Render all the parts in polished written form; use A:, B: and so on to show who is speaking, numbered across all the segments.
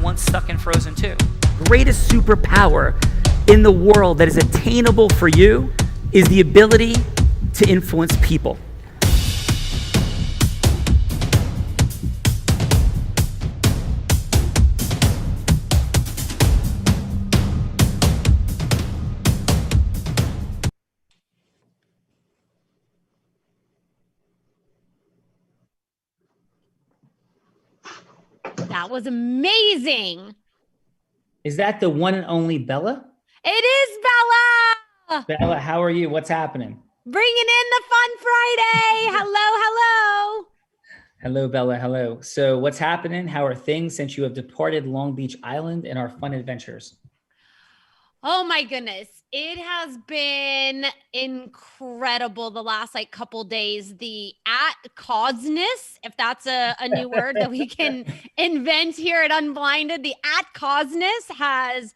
A: once stuck in Frozen 2. Greatest superpower in the world that is attainable for you is the ability to influence people.
B: That was amazing.
A: Is that the one and only Bella?
B: It is Bella.
A: Bella, how are you? What's happening?
B: Bringing in the fun Friday. Hello.
A: Hello, Bella. Hello. So what's happening? How are things since you have departed Long Beach Island and our fun adventures?
B: Oh my goodness. It has been incredible the last couple days. The at-causeness, if that's a new word that we can invent here at Unblinded, the at-causeness has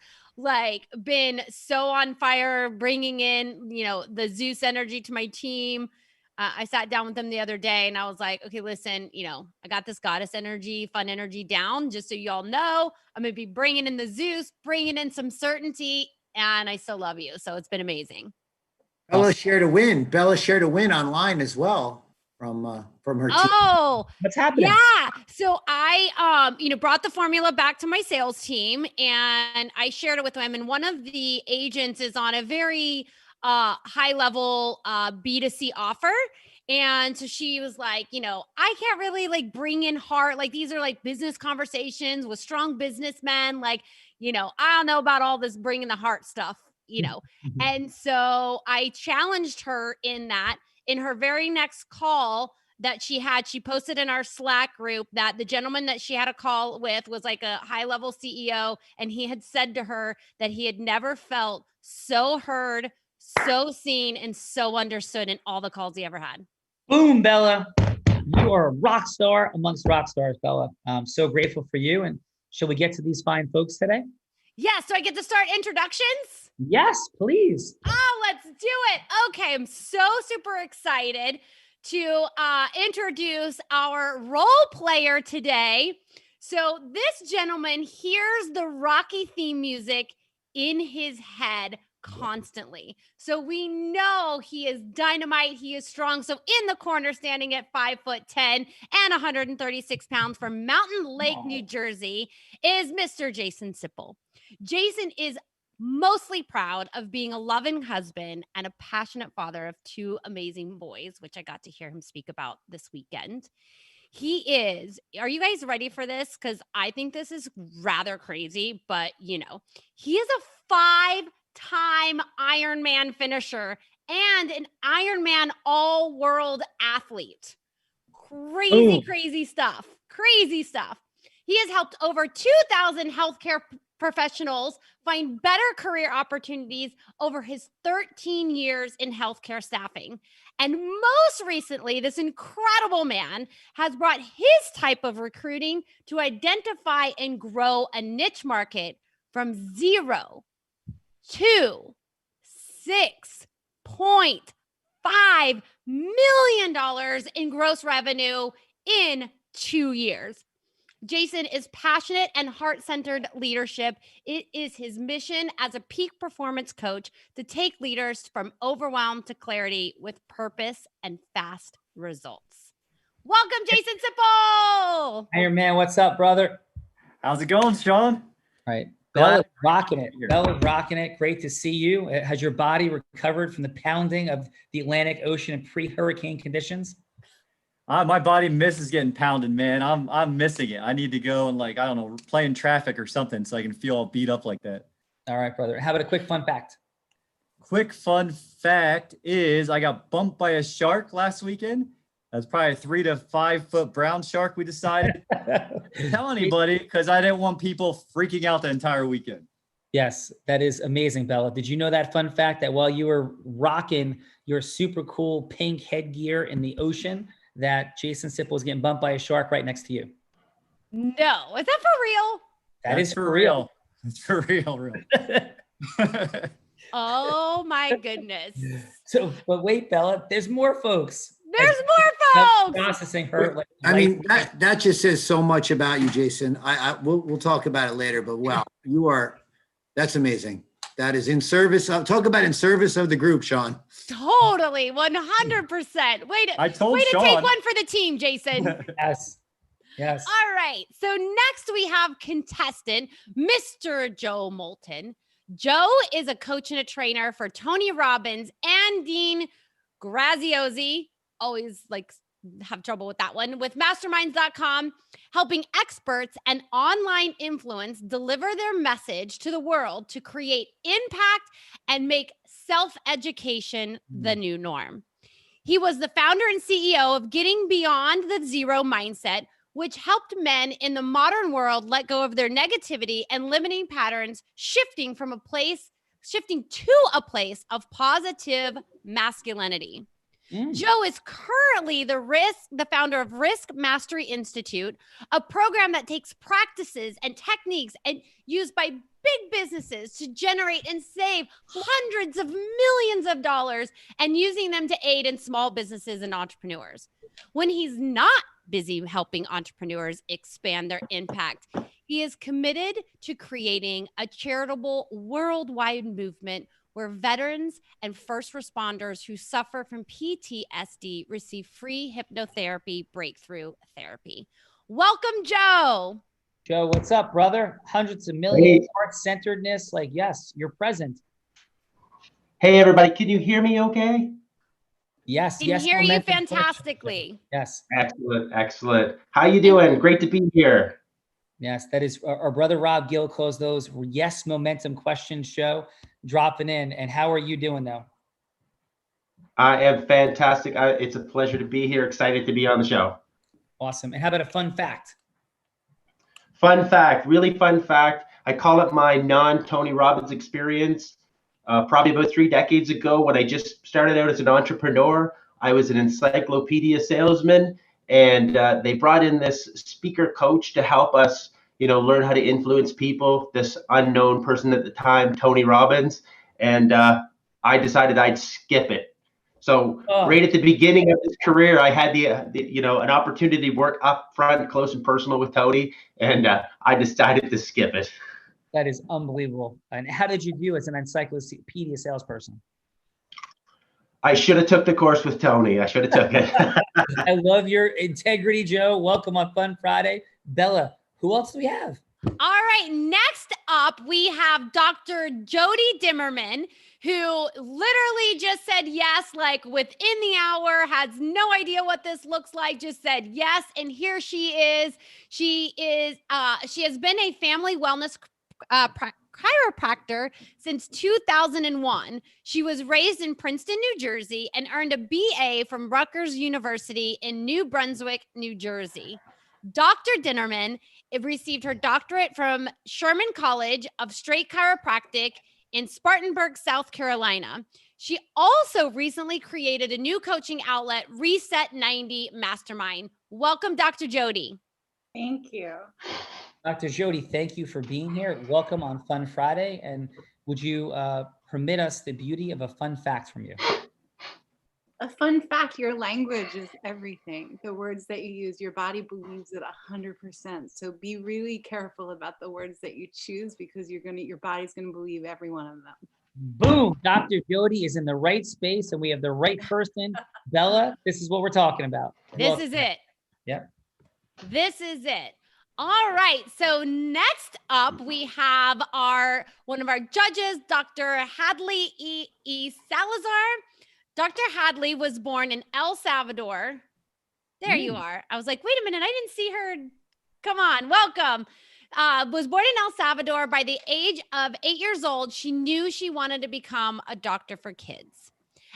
B: been so on fire, bringing in, the Zeus energy to my team. I sat down with them the other day and I was like, okay, listen, I got this goddess energy, fun energy down. Just so y'all know, I'm going to be bringing in the Zeus, bringing in some certainty, and I still love you. So it's been amazing.
C: Bella shared a win. Bella shared a win online as well from her team.
B: Oh,
A: what's happening?
B: Yeah. So I, brought the formula back to my sales team and I shared it with them. And one of the agents is on a very high level B2C offer. And so she was like, I can't really bring in heart. These are business conversations with strong businessmen. I don't know about all this bringing the heart stuff, And so I challenged her in that. In her very next call that she posted in our Slack group that the gentleman that she had a call with was a high level CEO. And he had said to her that he had never felt so heard, so seen, and so understood in all the calls he ever had.
A: Boom, Bella. You are a rock star amongst rock stars, Bella. I'm so grateful for you. And shall we get to these fine folks today?
B: Yes. So I get to start introductions?
A: Yes, please.
B: Oh, let's do it. Okay. I'm so super excited to introduce our role player today. So this gentleman hears the Rocky theme music in his head constantly. So we know he is dynamite. He is strong. So in the corner, standing at 5'10" and 136 pounds from Mountain Lake, New Jersey, is Mr. Jason Sipple. Jason is mostly proud of being a loving husband and a passionate father of two amazing boys, which I got to hear him speak about this weekend. Are you guys ready for this? Because I think this is rather crazy, but he is a 5-time Ironman finisher and an Ironman all-world athlete. Crazy stuff. Crazy stuff. He has helped over 2,000 healthcare professionals find better career opportunities over his 13 years in healthcare staffing. And most recently, this incredible man has brought his type of recruiting to identify and grow a niche market from 0 to $6.5 million in gross revenue in 2 years. Jason is passionate and heart-centered leadership. It is his mission as a peak performance coach to take leaders from overwhelm to clarity with purpose and fast results. Welcome, Jason Sipple.
A: Iron Man, what's up, brother?
D: How's it going, Sean?
A: All right. Bella's rocking it. Bella's rocking it. Great to see you. Has your body recovered from the pounding of the Atlantic Ocean in pre-hurricane conditions?
D: My body misses getting pounded, man. I'm missing it. I need to go and play in traffic or something so I can feel all beat up like that.
A: All right, brother. How about a quick fun fact?
D: Quick fun fact is I got bumped by a shark last weekend. That's probably a 3 to 5 foot brown shark. We decided to tell anybody because I didn't want people freaking out the entire weekend.
A: Yes, that is amazing, Bella. Did you know that fun fact that while you were rocking your super cool pink headgear in the ocean, that Jason Sipple was getting bumped by a shark right next to you?
B: No, is that for real?
A: That's for real.
D: It's for real.
B: Oh my goodness.
A: So, but wait, Bella, there's more folks.
B: There's more folks.
A: Processing her. Like,
C: I mean, that just says so much about you, Jason. We'll talk about it later, but wow, that's amazing. That is in service of, talk about in service of the group, Sean.
B: Totally, 100%.
D: I told
B: way to
D: Sean.
B: take one for the team, Jason.
A: Yes. Yes.
B: All right. So next we have contestant Mr. Joe Moulton. Joe is a coach and a trainer for Tony Robbins and Dean Graziosi. Always have trouble with that one. With masterminds.com, helping experts and online influence deliver their message to the world to create impact and make self-education the new norm. He was the founder and CEO of Getting Beyond the Zero Mindset, which helped men in the modern world let go of their negativity and limiting patterns, shifting to a place of positive masculinity. Joe is currently the founder of Risk Mastery Institute, a program that takes practices and techniques and used by big businesses to generate and save hundreds of millions of dollars and using them to aid in small businesses and entrepreneurs. When he's not busy helping entrepreneurs expand their impact, he is committed to creating a charitable worldwide movement where veterans and first responders who suffer from PTSD receive free hypnotherapy breakthrough therapy. Welcome, Joe.
A: Joe, what's up, brother? Hundreds of millions, heart-centeredness. Like, yes, you're present.
E: Hey, everybody. Can you hear me okay?
A: Yes.
B: Can hear you fantastically.
A: Yes.
E: Excellent. How you doing? Great to be here.
A: Yes, that is our brother Rob Gill closed those yes momentum questions show, dropping in. And how are you doing though?
E: I am fantastic. It's a pleasure to be here. Excited to be on the show.
A: Awesome. And how about a fun fact?
E: Fun fact, really fun fact. I call it my non-Tony Robbins experience. Probably about 3 decades ago, when I just started out as an entrepreneur, I was an encyclopedia salesman, and they brought in this speaker coach to help us, learn how to influence people. This unknown person at the time, Tony Robbins, and I decided I'd skip it. So right at the beginning of his career, I had an opportunity to work up front, close and personal with Tony, and I decided to skip it.
A: That is unbelievable. And how did you do as an encyclopedia salesperson?
E: I should have took the course with Tony. I should have took it.
A: I love your integrity, Joe. Welcome on Fun Friday. Bella, who else do we have?
B: All right. Next up, we have Dr. Jody Dimmerman, who literally just said yes, like within the hour, has no idea what this looks like, just said yes. And here she is. She has been a family wellness chiropractor since 2001. She was raised in Princeton, New Jersey, and earned a BA from Rutgers University in New Brunswick, New Jersey. Dr. Dinnerman received her doctorate from Sherman College of Straight Chiropractic in Spartanburg, South Carolina. She also recently created a new coaching outlet, Reset 90 Mastermind. Welcome, Dr. Jody.
F: Thank you.
A: Dr. Jody, thank you for being here. Welcome on Fun Friday. And would you permit us the beauty of a fun fact from you?
F: A fun fact, your language is everything. The words that you use, your body believes it 100%. So be really careful about the words that you choose, because your body's going to believe every one of them.
A: Boom. Dr. Jody is in the right space and we have the right person. Bella, this is what we're talking about.
B: This is it.
A: Yeah.
B: This is it. All right. So next up, we have one of our judges, Dr. Hadley E. Salazar. Dr. Hadley was born in El Salvador. There you are. I was like, wait a minute, I didn't see her. Come on, welcome. Was born in El Salvador. By the age of 8 years old, she knew she wanted to become a doctor for kids.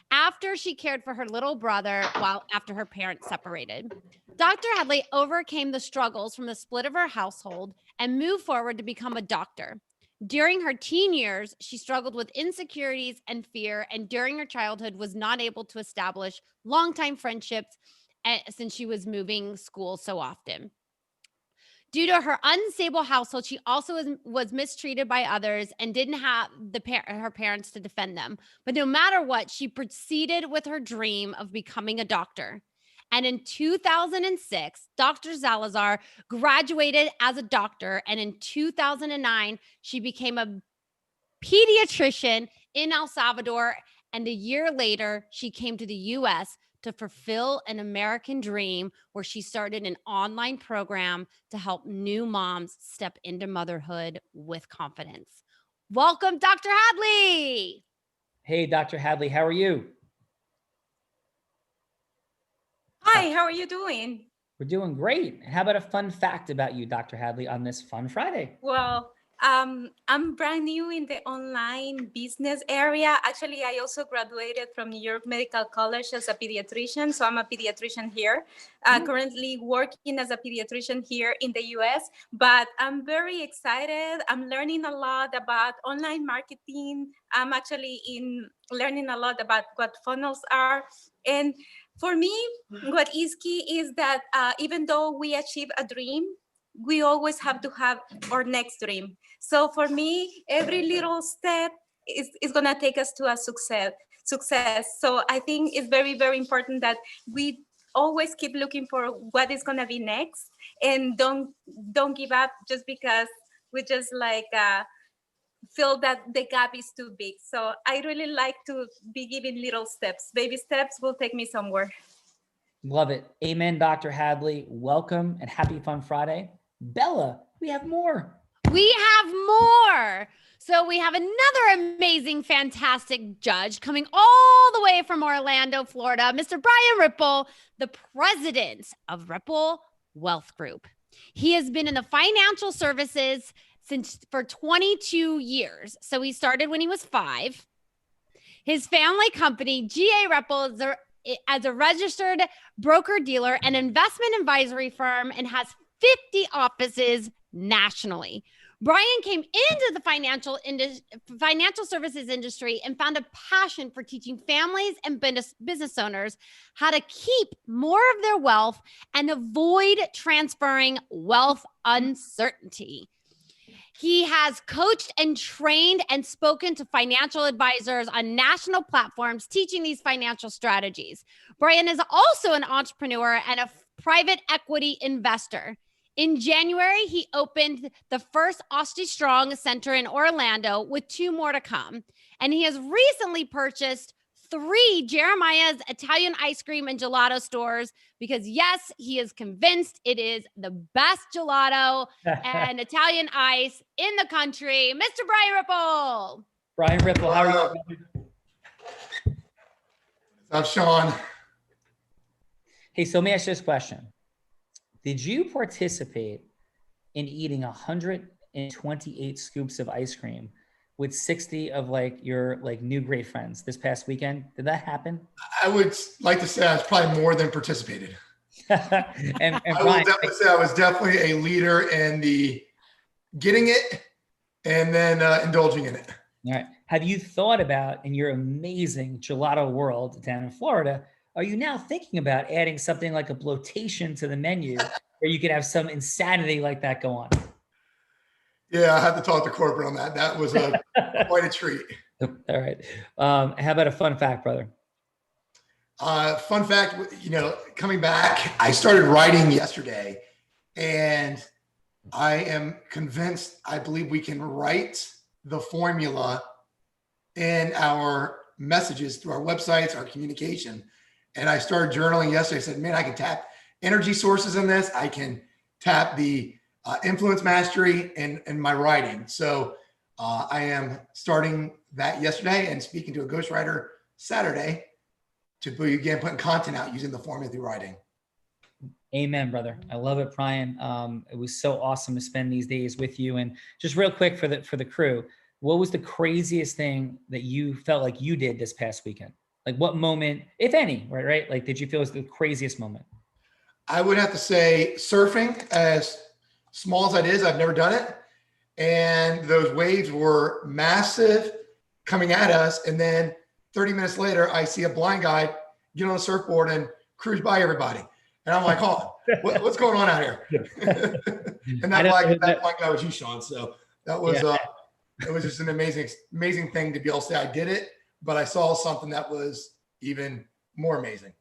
B: After she cared for her little brother after her parents separated, Dr. Hadley overcame the struggles from the split of her household and moved forward to become a doctor. During her teen years, she struggled with insecurities and fear, and during her childhood was not able to establish longtime friendships since she was moving schools so often. Due to her unstable household, she also was mistreated by others and didn't have her parents to defend them. But no matter what, she proceeded with her dream of becoming a doctor. And in 2006, Dr. Salazar graduated as a doctor. And in 2009, she became a pediatrician in El Salvador. And a year later, she came to the US to fulfill an American dream where she started an online program to help new moms step into motherhood with confidence. Welcome, Dr. Hadley.
A: Hey, Dr. Hadley, how are you?
G: Hi, how are you doing?
A: We're doing great. How about a fun fact about you, Dr. Hadley, on this fun Friday?
G: Well, I'm brand new in the online business area. Actually, I also graduated from New York Medical College as a pediatrician. So I'm a pediatrician here, currently working as a pediatrician here in the US. But I'm very excited. I'm learning a lot about online marketing. I'm actually learning a lot about what funnels are. And for me, what is key is that even though we achieve a dream, we always have to have our next dream. So for me, every little step is going to take us to a success. So I think it's very, very important that we always keep looking for what is going to be next, and don't give up just because we just feel that the gap is too big. So I really like to be giving little steps. Baby steps will take me somewhere.
A: Love it. Amen, Dr. Hadley. Welcome and happy Fun Friday. Bella, we have more.
B: We have more. So we have another amazing, fantastic judge coming all the way from Orlando, Florida, Mr. Brian Ripple, the president of Ripple Wealth Group. He has been in the financial services for 22 years. So he started when he was 5. His family company, GA Ripple, is as a registered broker-dealer and investment advisory firm, and has 50 offices nationally. Brian came into the financial services industry and found a passion for teaching families and business owners how to keep more of their wealth and avoid transferring wealth uncertainty. He has coached and trained and spoken to financial advisors on national platforms teaching these financial strategies. Brian is also an entrepreneur and a private equity investor. In January, he opened the first Austin Strong Center in Orlando with 2 more to come. And he has recently purchased 3 Jeremiah's Italian ice cream and gelato stores because, yes, he is convinced it is the best gelato and Italian ice in the country. Mr. Brian Ripple.
A: Brian Ripple, how are you?
H: What's up, Sean?
A: Hey, so let me ask you this question. Did you participate in eating 128 scoops of ice cream with 60 of your new great friends this past weekend? Did that happen?
H: I would like to say I was probably more than participated.
A: and
H: I will
A: Brian,
H: definitely say I was definitely a leader in the getting it and then indulging in it.
A: all right. Have you thought about, in your amazing gelato world down in Florida, are you now thinking about adding something like a bloatation to the menu where you could have some insanity like that go on?
H: Yeah, I had to talk to corporate on that. That was quite a treat.
A: All right. How about a fun fact, brother?
H: Fun fact, coming back, I started writing yesterday, and I am convinced, I believe we can write the formula in our messages through our websites, our communication. And I started journaling yesterday. I said, man, I can tap energy sources in this. I can tap the influence mastery in my writing. So I am starting that yesterday and speaking to a ghostwriter Saturday to begin putting content out using the formula through writing.
A: Amen, brother. I love it, Brian. It was so awesome to spend these days with you. And just real quick for the crew, what was the craziest thing that you felt like you did this past weekend? Like what moment, if any, right? Like, did you feel was the craziest moment?
H: I would have to say surfing, as small as that is, I've never done it. And those waves were massive coming at us. And then 30 minutes later, I see a blind guy get on a surfboard and cruise by everybody. And I'm like, oh, what's going on out here? And that blind guy was you, Sean. So that was, it was just an amazing thing to be able to say I did it, but I saw something that was even more amazing.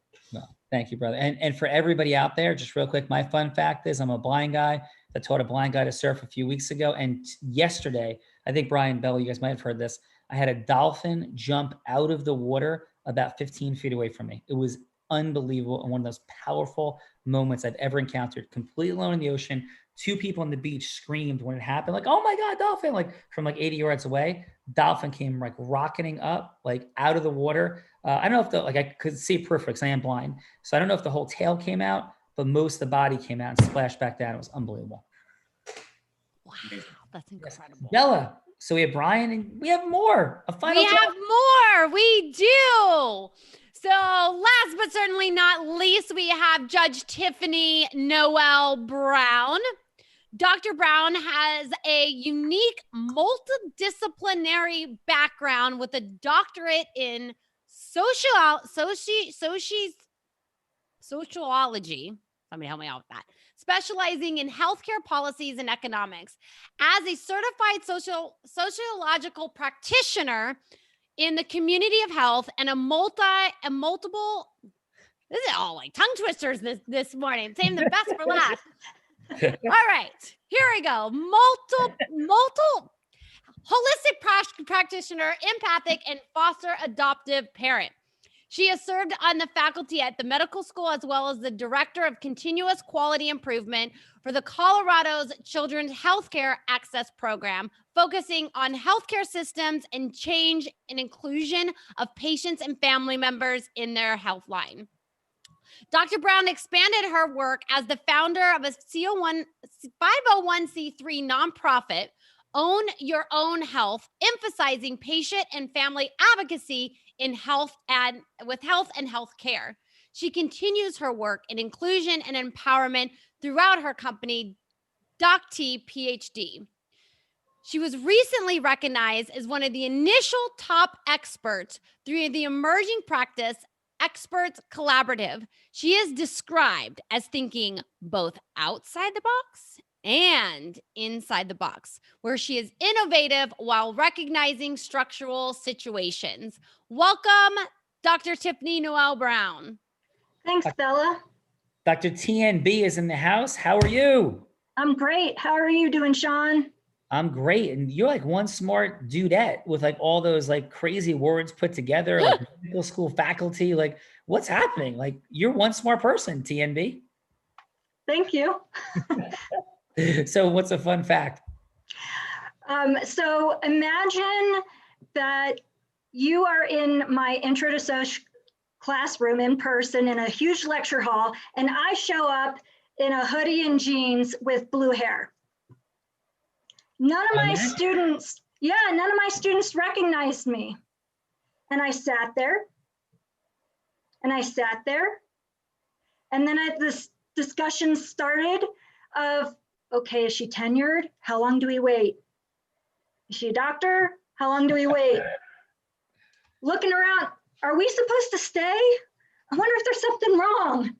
A: Thank you, brother. And for everybody out there, just real quick, my fun fact is I'm a blind guy that taught a blind guy to surf a few weeks ago. And yesterday, I think Brian Bell, you guys might have heard this. I had a dolphin jump out of the water about 15 feet away from me. It was unbelievable and one of those powerful moments I've ever encountered. Completely alone in the ocean. 2 people on the beach screamed when it happened, like, "Oh my God, dolphin!" Like from like 80 yards away. Dolphin came like rocketing up, like out of the water. I don't know if I could see peripheral because I am blind. So I don't know if the whole tail came out, but most of the body came out and splashed back down. It was unbelievable.
B: Wow, that's incredible.
A: Bella, so we have Brian and we have more. A final
B: We have more. We do. So last but certainly not least, we have Judge Tiffany Noel Brown. Dr. Brown has a unique multidisciplinary background with a doctorate in sociology. Somebody help me out with that. Specializing in healthcare policies and economics. As a certified sociological practitioner in the community of health and multiple, this is all like tongue twisters this morning. Saving the best for last. All right, here we go. Multiple holistic practitioner, empathic, and foster adoptive parent. She has served on the faculty at the medical school as well as the director of continuous quality improvement for the Colorado's Children's Healthcare Access Program, focusing on healthcare systems and change and inclusion of patients and family members in their health line. Dr. Brown expanded her work as the founder of a 501c3 nonprofit, Own Your Own Health, emphasizing patient and family advocacy in health and health care. She continues her work in inclusion and empowerment throughout her company, DocT PhD. She was recently recognized as one of the initial top experts through the Emerging Practice Experts Collaborative. She is described as thinking both outside the box and inside the box, where she is innovative while recognizing structural situations. Welcome, Dr. Tiffany Noel Brown.
I: Thanks, Bella.
A: Dr. TNB is in the house. How are you?
I: I'm great. How are you doing, Sean?
A: I'm great. And you're like one smart dudette with like all those like crazy words put together, like medical school faculty. Like, what's happening? Like, you're one smart person, TNB.
I: Thank you.
A: So what's a fun fact?
I: So imagine that you are in my Intro to Social classroom in person in a huge lecture hall, and I show up in a hoodie and jeans with blue hair. None of my students recognized me. And I sat there, and then this discussion started of, okay, is she tenured? How long do we wait? Is she a doctor? How long do we wait? Looking around, are we supposed to stay? I wonder if there's something wrong.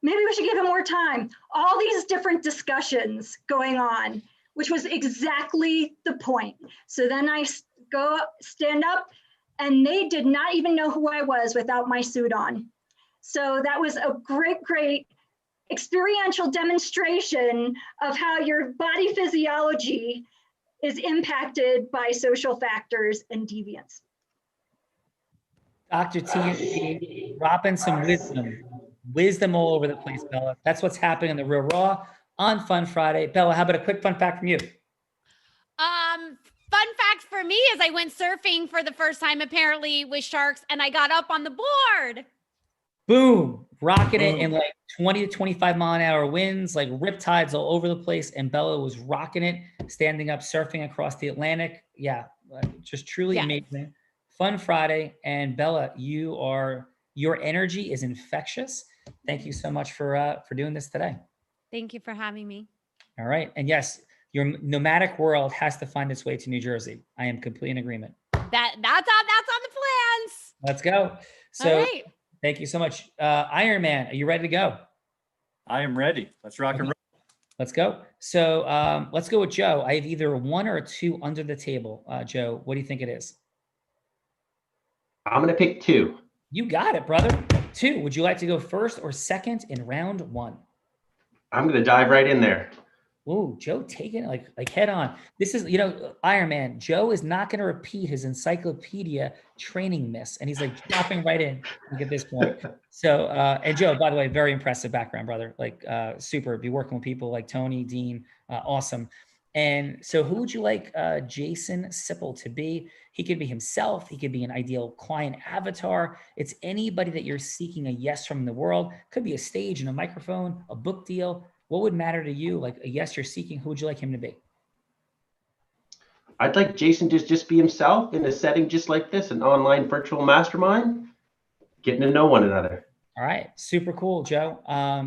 I: Maybe we should give him more time. All these different discussions going on, which was exactly the point. So then I stand up, and they did not even know who I was without my suit on. So that was a great, great experiential demonstration of how your body physiology is impacted by social factors and deviance.
A: Dr. T, dropping some wisdom all over the place, Bella. That's what's happening in the Real Raw on Fun Friday. Bella, how about a quick fun fact from you?
B: Fun fact for me is I went surfing for the first time apparently with sharks, and I got up on the board.
A: Boom, rocking it in like 20 to 25 mile an hour winds, like riptides all over the place. And Bella was rocking it, standing up, surfing across the Atlantic. Yeah, just truly amazing. Fun Friday. And Bella, your energy is infectious. Thank you so much for doing this today.
B: Thank you for having me.
A: All right. And yes, your nomadic world has to find its way to New Jersey. I am completely in agreement.
B: That's on the plans.
A: Let's go. So
B: all right.
A: Thank you so much. Iron Man, are you ready to go?
D: I am ready. Let's rock and roll.
A: Let's go. So let's go with Joe. I have either 1 or 2 under the table. Joe, what do you think it is?
E: I'm going to pick 2.
A: You got it, brother. 2, would you like to go first or second in round 1?
E: I'm going to dive right in there.
A: Ooh, Joe taking it like head on. This is, you know, Iron Man. Joe is not going to repeat his encyclopedia training miss, and he's like dropping right in at this point. So, and Joe, by the way, very impressive background, brother. Like, super. Be working with people like Tony, Dean, awesome. And so, who would you like Jason Sipple to be? He could be himself. He could be an ideal client avatar. It's anybody that you're seeking a yes from in the world. Could be a stage and a microphone, a book deal. What would matter to you? Like a yes you're seeking, who would you like him to be?
E: I'd like Jason to just be himself in a setting just like this, an online virtual mastermind, getting to know one another.
A: All right, super cool, Joe.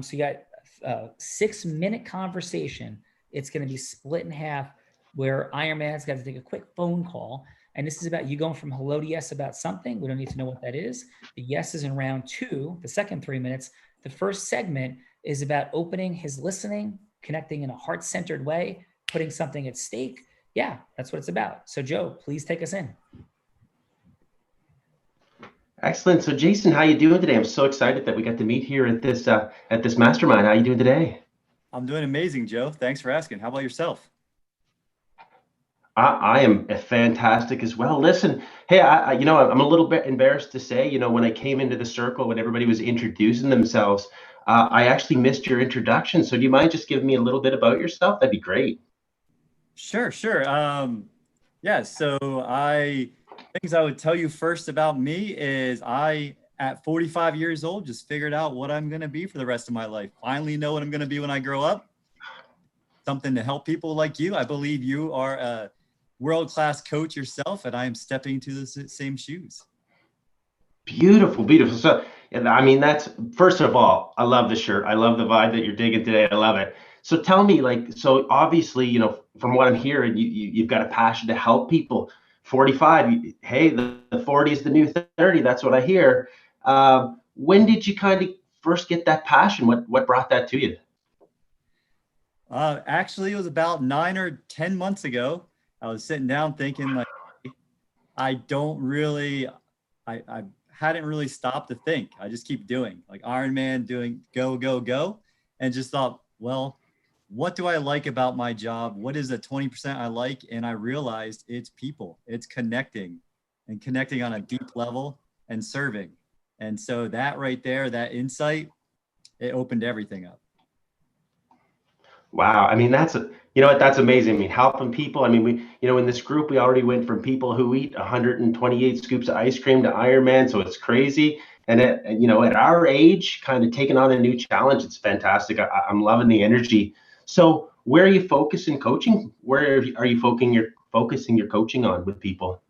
A: So you got a 6-minute conversation. It's going to be split in half where Iron Man's got to take a quick phone call. And this is about you going from hello to yes about something. We don't need to know what that is. The yes is in round 2, the second 3 minutes. The first segment is about opening his listening, connecting in a heart-centered way, putting something at stake. Yeah, that's what it's about. So Joe, please take us in.
E: Excellent. So Jason, how you doing today? I'm so excited that we got to meet here at this mastermind. How you doing today?
D: I'm doing amazing, Joe. Thanks for asking. How about yourself?
E: I am fantastic as well. Listen, hey, I'm a little bit embarrassed to say, when I came into the circle, when everybody was introducing themselves, I actually missed your introduction. So do you mind just giving me a little bit about yourself? That'd be great.
D: Sure. Yeah, so things I would tell you first about me is I, at 45 years old, just figured out what I'm going to be for the rest of my life. Finally know what I'm going to be when I grow up. Something to help people like you. I believe you are a world-class coach yourself, and I am stepping into the same shoes.
E: Beautiful, beautiful. So, I mean, that's, first of all, I love the shirt. I love the vibe that you're digging today. I love it. So tell me, so obviously, from what I'm hearing, you've got a passion to help people. 45, hey, the 40 is the new 30. That's what I hear. When did you kind of first get that passion? What brought that to you?
D: Actually, it was about 9 or 10 months ago. I was sitting down thinking, like, I hadn't really stopped to think. I just keep doing, like Iron Man, doing go, and just thought, well, what do I like about my job? What is the 20% I like? And I realized it's people, it's connecting on a deep level and serving. And so that right there, that insight, it opened everything up.
E: Wow. I mean, that's amazing. I mean, helping people. I mean, we, in this group, we already went from people who eat 128 scoops of ice cream to Iron Man. So it's crazy. And at our age, kind of taking on a new challenge, it's fantastic. I'm loving the energy. So where are you focusing coaching? Where are you focusing your coaching on with people?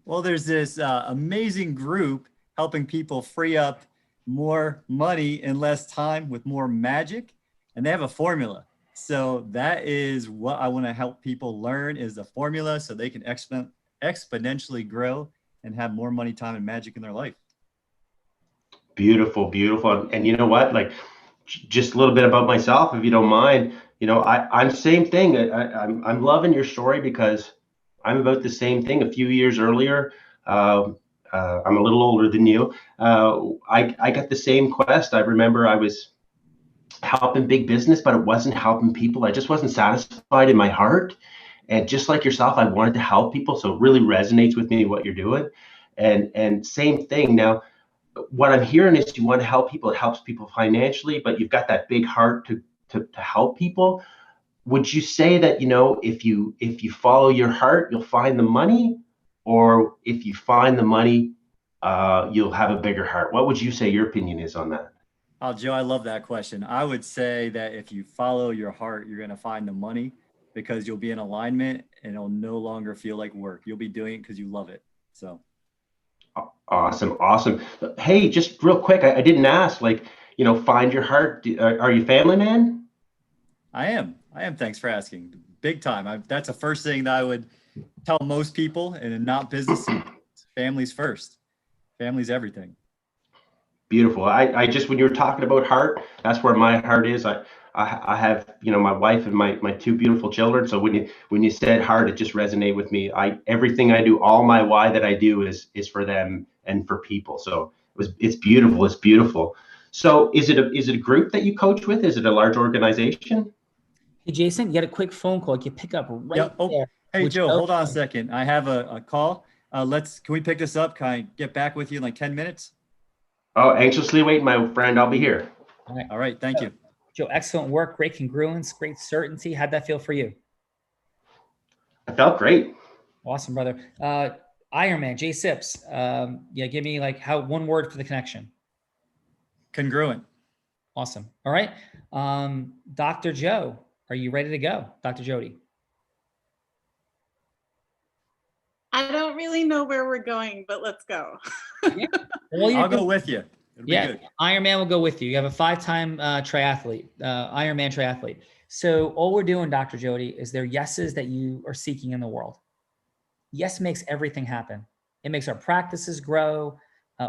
D: Well, there's this amazing group helping people free up more money in less time with more magic. And they have a formula. So that is what I want to help people learn, is the formula, so they can exponentially grow and have more money, time, and magic in their life.
E: Beautiful, beautiful. And you know what? Like, just a little bit about myself, if you don't mind. I'm same thing. I'm loving your story because I'm about the same thing. A few years earlier, I'm a little older than you. I got the same quest. I remember I was helping big business, but it wasn't helping people. I just wasn't satisfied in my heart. And just like yourself, I wanted to help people. So it really resonates with me what you're doing. And same thing. Now, what I'm hearing is you want to help people. It helps people financially, but you've got that big heart to help people. Would you say that, if you follow your heart, you'll find the money? Or if you find the money, you'll have a bigger heart? What would you say your opinion is on that?
D: Oh, Joe, I love that question. I would say that if you follow your heart, you're going to find the money, because you'll be in alignment and it'll no longer feel like work. You'll be doing it because you love it. So.
E: Awesome. Hey, just real quick, I didn't ask, find your heart. Are you a family man?
D: I am. Thanks for asking. Big time. That's the first thing that I would tell most people, and not business. Families first. Family's everything.
E: Beautiful. I just, when you were talking about heart, that's where my heart is. I have, my wife and my 2 beautiful children. So when you said heart, it just resonated with me. Everything I do, all my why that I do is for them and for people. So It's beautiful. It's beautiful. So is it a group that you coach with? Is it a large organization?
A: Hey, Jason, you got a quick phone call. You can pick up right
D: Yeah. Oh,
A: there.
D: hey,
A: Which-
D: Joe, hold on a second. I have a call. Can we pick this up? Can I get back with you in like 10 minutes?
E: Oh, anxiously wait, my friend. I'll be here.
D: All right. Thank you.
A: Joe, excellent work. Great congruence, great certainty. How'd that feel for you?
E: I felt great.
A: Awesome, brother. Ironman, Jay Sips. Yeah, give me like one word for the connection.
D: Congruent.
A: Awesome. All right. Dr. Joe, are you ready to go? Dr. Jody.
F: I don't really know where we're going, but let's go.
A: Yeah.
D: I'll go with you. It'll be good.
A: Ironman will go with you. You have a 5-time triathlete, Ironman triathlete. So all we're doing, Dr. Jody, is there yeses that you are seeking in the world. Yes makes everything happen. It makes our practices grow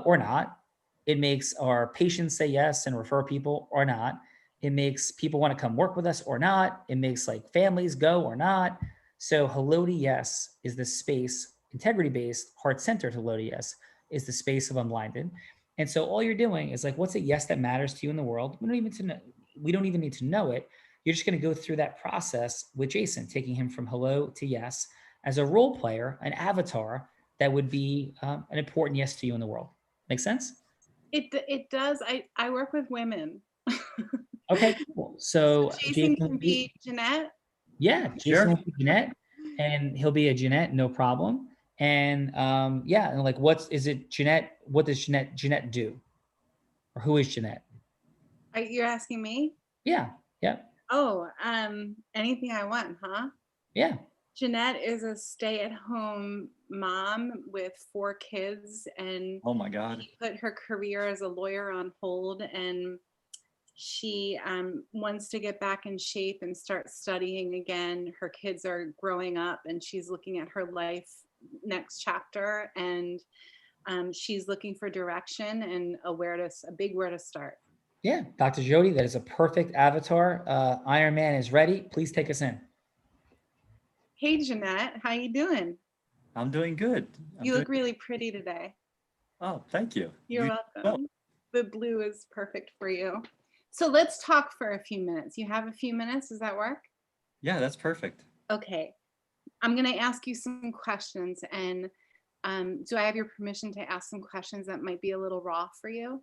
A: or not. It makes our patients say yes and refer people or not. It makes people want to come work with us or not. It makes like families go or not. So Hello to Yes is the space, integrity-based, heart-centered Hello to Yes is the space of Unblinded. And so all you're doing is like, what's a yes that matters to you in the world? We don't even need to know it. You're just going to go through that process with Jason, taking him from hello to yes as a role player, an avatar that would be an important yes to you in the world. Make sense?
F: It does. I work with women.
A: Okay, cool. So
F: Jason can be Jeanette.
A: Yeah, Jason will be Jeanette, and he'll be a Jeanette, no problem. And yeah, and like, what is it, Jeanette? What does Jeanette do, or who is Jeanette?
F: You're asking me?
A: Yeah, yeah.
F: Oh, anything I want, huh?
A: Yeah.
F: Jeanette is a stay-at-home mom with 4 kids, and
D: oh my God,
F: she put her career as a lawyer on hold, and she wants to get back in shape and start studying again. Her kids are growing up, and she's looking at her life next chapter, and she's looking for direction and a big where to start.
A: Yeah, Dr. Jody, that is a perfect avatar. Ironman is ready. Please take us in.
F: Hey, Jeanette, how you doing?
D: I'm doing good.
F: You look really pretty today.
D: Oh, thank you.
F: You're welcome. The blue is perfect for you. So let's talk for a few minutes. You have a few minutes? Does that work?
D: Yeah, that's perfect.
F: Okay. I'm going to ask you some questions, and do I have your permission to ask some questions that might be a little raw for you?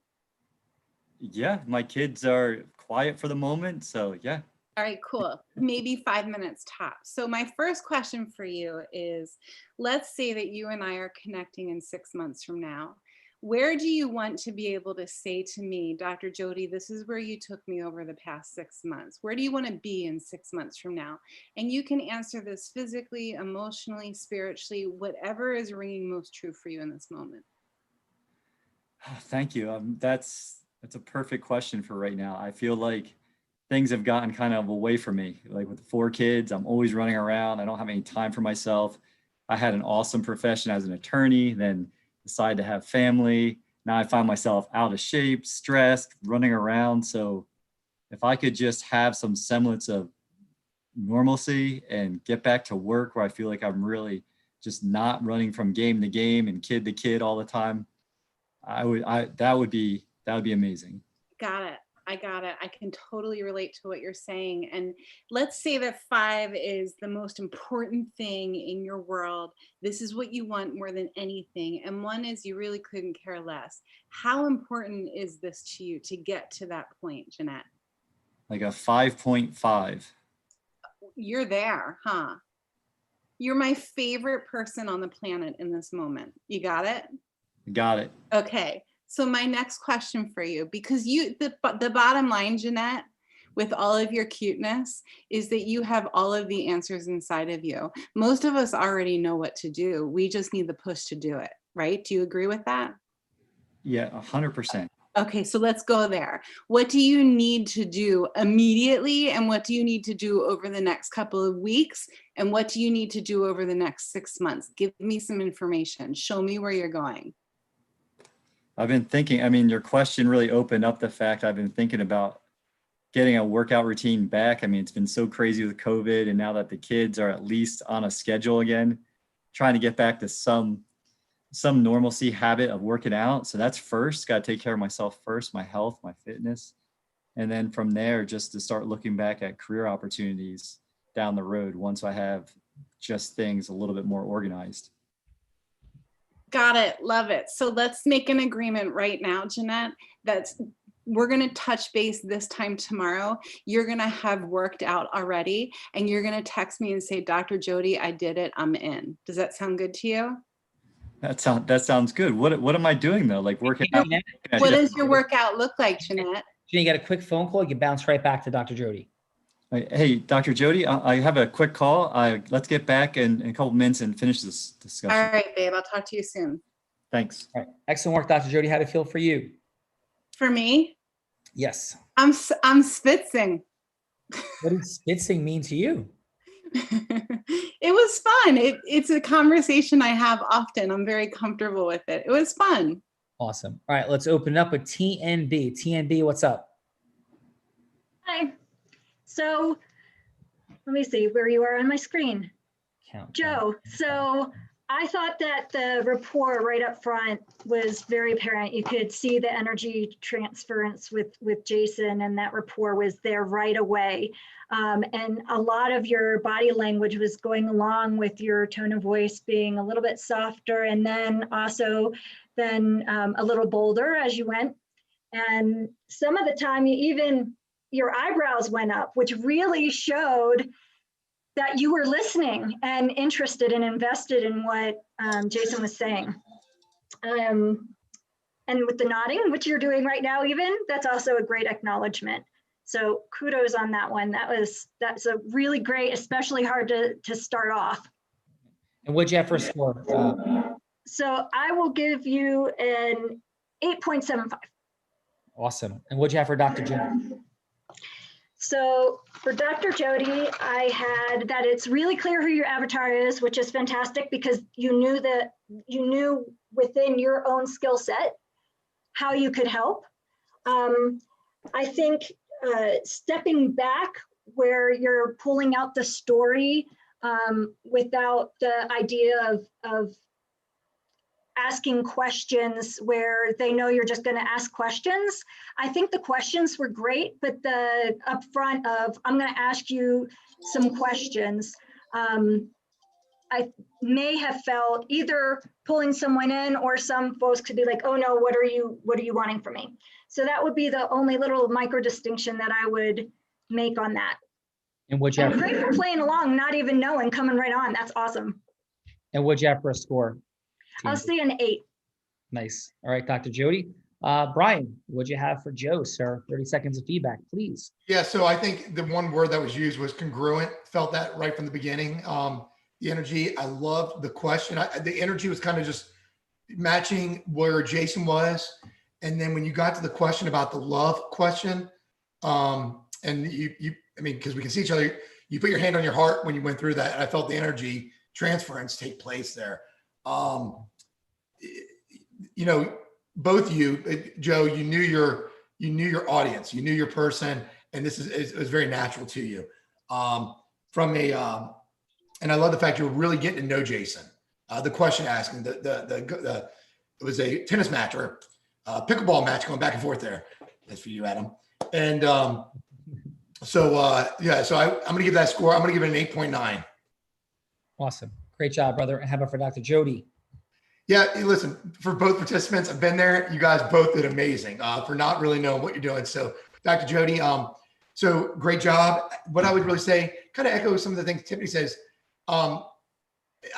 D: Yeah, my kids are quiet for the moment, so yeah.
F: All right, cool. Maybe 5 minutes tops. So my first question for you is, let's say that you and I are connecting in 6 months from now. Where do you want to be able to say to me, Dr. Jody, this is where you took me over the past 6 months? Where do you want to be in 6 months from now? And you can answer this physically, emotionally, spiritually, whatever is ringing most true for you in this moment.
D: Oh, thank you. That's a perfect question for right now. I feel like things have gotten kind of away from me. Like with the 4 kids, I'm always running around. I don't have any time for myself. I had an awesome profession as an attorney, then decided to have family. Now I find myself out of shape, stressed, running around. So if I could just have some semblance of normalcy and get back to work where I feel like I'm really just not running from game to game and kid to kid all the time, that would be amazing.
F: Got it. I got it. I can totally relate to what you're saying. And let's say that 5 is the most important thing in your world. This is what you want more than anything. And 1 is you really couldn't care less. How important is this to you to get to that point, Jeanette?
D: Like a 5.5.
F: You're there, huh? You're my favorite person on the planet in this moment. You got it?
D: Got it.
F: Okay. So my next question for you, because the bottom line, Jeanette, with all of your cuteness, is that you have all of the answers inside of you. Most of us already know what to do. We just need the push to do it, right? Do you agree with that?
D: Yeah, 100%.
F: Okay, so let's go there. What do you need to do immediately, and what do you need to do over the next couple of weeks, and what do you need to do over the next 6 months? Give me some information. Show me where you're going.
D: I've been thinking, your question really opened up the fact I've been thinking about getting a workout routine back. It's been so crazy with COVID, and now that the kids are at least on a schedule again, trying to get back to some some normalcy habit of working out. So that's first, got to take care of myself first, my health, my fitness. And then from there, just to start looking back at career opportunities down the road once I have just things a little bit more organized.
F: Got it. Love it. So let's make an agreement right now, Jeanette, that we're going to touch base this time tomorrow. You're going to have worked out already, and you're going to text me and say, Dr. Jody, I did it. I'm in. Does that sound good to you?
D: That sounds good. What am I doing though? Like working out?
F: What does your workout look like, Jeanette?
A: You get a quick phone call, you bounce right back to Dr. Jody.
D: Hey, Dr. Jody, I have a quick call. Let's get back in a couple minutes and finish this discussion.
F: All right, babe. I'll talk to you soon.
D: Thanks.
A: All right. Excellent work, Dr. Jody. How'd it feel for you?
F: For me?
A: Yes.
F: I'm spitzing.
A: What does spitzing mean to you?
F: It was fun. It's a conversation I have often. I'm very comfortable with it. It was fun.
A: Awesome. All right, let's open it up with TNB. TNB, what's up?
I: Hi. So let me see where you are on my screen.
A: Count.
I: Joe, so I thought that the rapport right up front was very apparent. You could see the energy transference with Jason, and that rapport was there right away. And a lot of your body language was going along with your tone of voice being a little bit softer, and then also a little bolder as you went. And some of the time, your eyebrows went up, which really showed that you were listening and interested and invested in what Jason was saying. And with the nodding, which you're doing right now even, that's also a great acknowledgement. So kudos on that one. That's a really great, especially hard to start off.
A: And what'd you have for a score?
I: So I will give you an 8.75.
A: Awesome. And what'd you have for Dr. Jody?
I: So for Dr. Jody, I had that it's really clear who your avatar is, which is fantastic because you knew within your own skill set how you could help. I think stepping back where you're pulling out the story without the idea of asking questions where they know you're just going to ask questions. I think the questions were great, but the upfront of I'm going to ask you some questions, I may have felt either pulling someone in, or some folks could be like, oh no, what are you wanting from me? So that would be the only little micro distinction that I would make on that.
A: And what'd you have?
I: Great for playing along, not even knowing, coming right on. That's awesome.
A: And what'd you have for a score?
I: I'll say an 8.
A: Nice. All right, Dr. Jody. Brian, what'd you have for Joe, sir? 30 seconds of feedback, please.
H: Yeah, so I think the one word that was used was congruent. Felt that right from the beginning. The energy, I loved the question. The energy was kind of just matching where Jason was. And then when you got to the question about the love question, and because we can see each other, you put your hand on your heart when you went through that. And I felt the energy transference take place there. Both you, Joe, you knew your audience, you knew your person, and it was very natural to you. And I love the fact you were really getting to know Jason. The question asking, it was a tennis match or a pickleball match going back and forth there. That's for you, Adam. And so I'm going to give that score. I'm going to give it an 8.9.
A: Awesome. Great job, brother. And how about for Dr. Jody?
H: Yeah, listen, for both participants, I've been there. You guys both did amazing for not really knowing what you're doing. So Dr. Jody, so great job. What I would really say, kind of echo some of the things Tiffany says. I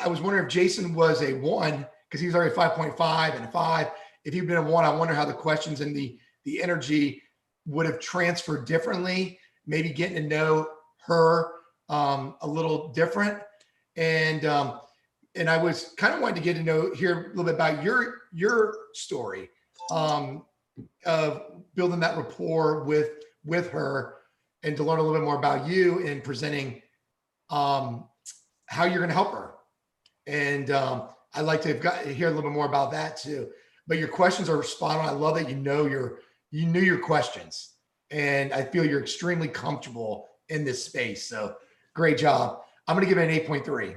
H: was wondering if Jason was a 1, because he was already 5.5 and a 5. If he'd been a 1, I wonder how the questions and the energy would have transferred differently, maybe getting to know her a little different. And I was kind of wanting to hear a little bit about your story of building that rapport with her, and to learn a little bit more about you and presenting how you're going to help her. And I'd like to hear a little bit more about that too. But your questions are spot on. I love that you knew your questions, and I feel you're extremely comfortable in this space. So great job. I'm going to give it an 8.3.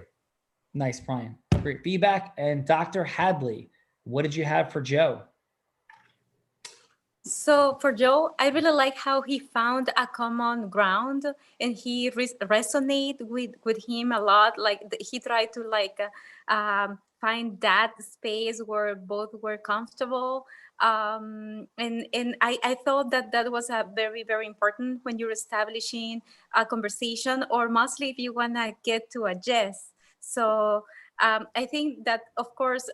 A: Nice, Brian. Great feedback. And Dr. Hadley, what did you have for Joe?
G: So for Joe, I really like how he found a common ground and he resonate with him a lot. Like he tried to find that space where both were comfortable. And I thought that was a very, very important when you're establishing a conversation, or mostly if you want to get to a yes. So I think that, of course,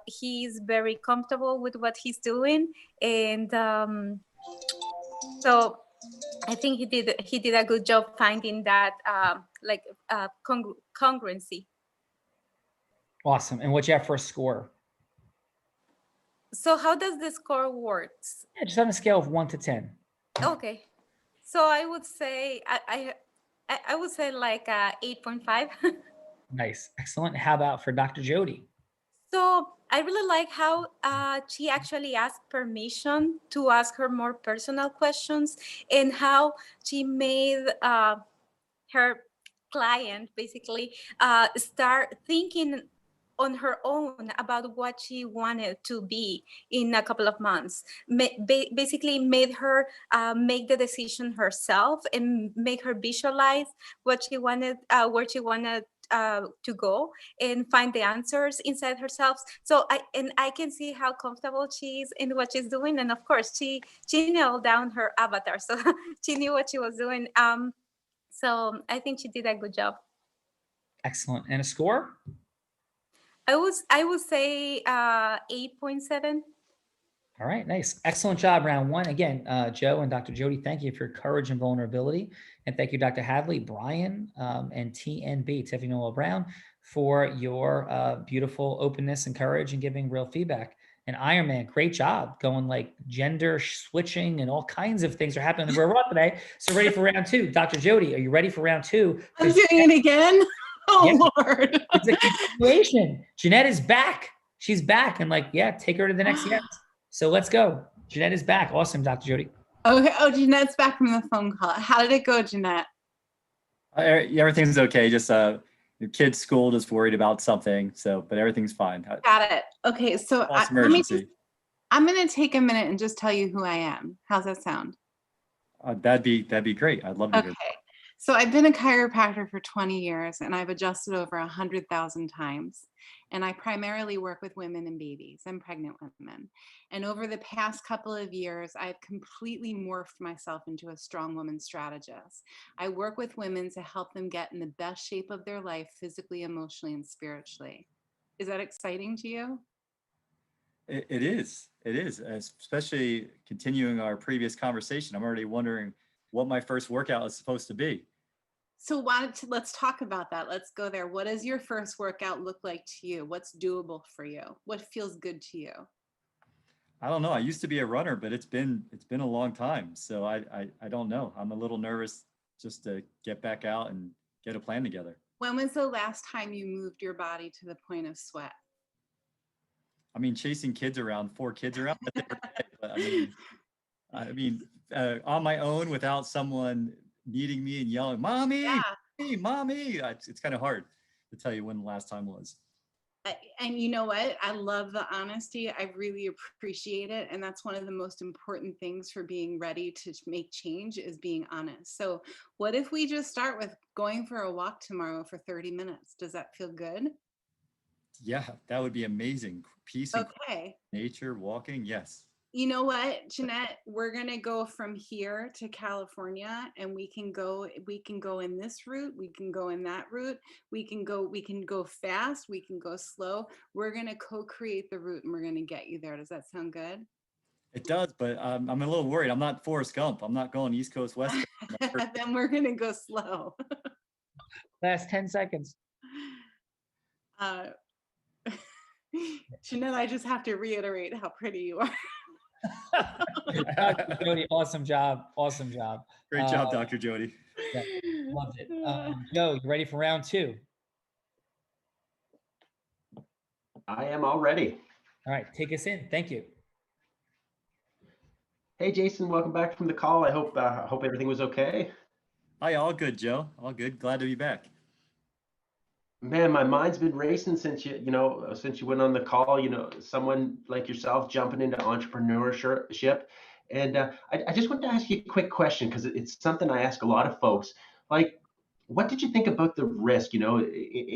G: he's very comfortable with what he's doing, and so I think he did a good job finding that congruency.
A: Awesome. And what you have for a score?
G: So how does the score works?
A: Yeah, just on a scale of 1 to 10.
G: Okay, so I would say I would say like 8.5.
A: Nice. Excellent. How about for Dr. Jody?
G: So I really like how she actually asked permission to ask her more personal questions, and how she made her client basically start thinking on her own about what she wanted to be in a couple of months. Basically made her make the decision herself and make her visualize what she wanted, where she wanted to go, and find the answers inside herself. So I can see how comfortable she is in what she's doing, and of course she nailed down her avatar, so she knew what she was doing. So I think she did a good job.
A: Excellent. And a score?
G: I would say 8.7.
A: All right, nice. Excellent job, round one. Again, Joe and Dr. Jody, thank you for your courage and vulnerability. And thank you, Dr. Hadley, Brian, and TNB, Tiffany Noel Brown, for your beautiful openness and courage and giving real feedback. And Iron Man, great job going like gender switching and all kinds of things are happening. We're raw today. So ready for round two. Dr. Jody, are you ready for round two?
F: I'm doing it again. Oh,
A: Yeah.
F: Lord.
A: It's a continuation. Jeanette is back. She's back. And like, yeah, take her to the next yes. So let's go. Jeanette is back. Awesome, Dr. Jody.
F: Okay. Oh, Jeanette's back from the phone call. How did it go, Jeanette?
D: Everything's okay. Just your kid's school, just worried about something. So, but everything's fine.
F: Got it. Okay. So
D: Emergency.
F: I'm going to take a minute and just tell you who I am. How's that sound?
D: That'd be great. I'd love to hear.
F: Okay. So I've been a chiropractor for 20 years, and I've adjusted over 100,000 times. And I primarily work with women and babies and pregnant women. And over the past couple of years, I've completely morphed myself into a strong woman strategist. I work with women to help them get in the best shape of their life, physically, emotionally, and spiritually. Is that exciting to you?
D: It is, especially continuing our previous conversation. I'm already wondering what my first workout is supposed to be.
F: So let's talk about that. Let's go there. What does your first workout look like to you? What's doable for you? What feels good to you?
D: I don't know. I used to be a runner, but it's been a long time. So I don't know. I'm a little nervous just to get back out and get a plan together.
F: When was the last time you moved your body to the point of sweat?
D: I mean, chasing kids around, 4 kids around. But I mean, on my own without someone needing me and yelling, "Mommy,
F: Yeah.
D: hey, mommy!" It's kind of hard to tell you when the last time was.
F: And you know what? I love the honesty. I really appreciate it. And that's one of the most important things for being ready to make change, is being honest. So what if we just start with going for a walk tomorrow for 30 minutes? Does that feel good?
D: Yeah, that would be amazing. Peace and
F: Okay.
D: nature, walking. Yes.
F: You know what, Jeanette, we're going to go from here to California, and we can go in this route. We can go in that route. We can go fast. We can go slow. We're going to co-create the route, and we're going to get you there. Does that sound good?
D: It does, but I'm a little worried. I'm not Forrest Gump. I'm not going East Coast, West Coast.
F: Then we're going to go slow.
A: Last 10 seconds.
F: Jeanette, I just have to reiterate how pretty you are.
A: Dr. Jody, awesome job. Awesome job.
D: Great job, Dr. Jody.
A: Yeah, loved it. Joe, you ready for round two?
E: I am all ready.
A: All right, take us in. Thank you.
E: Hey, Jason, welcome back from the call. I hope everything was okay.
D: Hi, all good, Joe. All good. Glad to be back.
E: Man, my mind's been racing since since you went on the call, someone like yourself jumping into entrepreneurship. And I just want to ask you a quick question because it's something I ask a lot of folks. Like, what did you think about the risk, in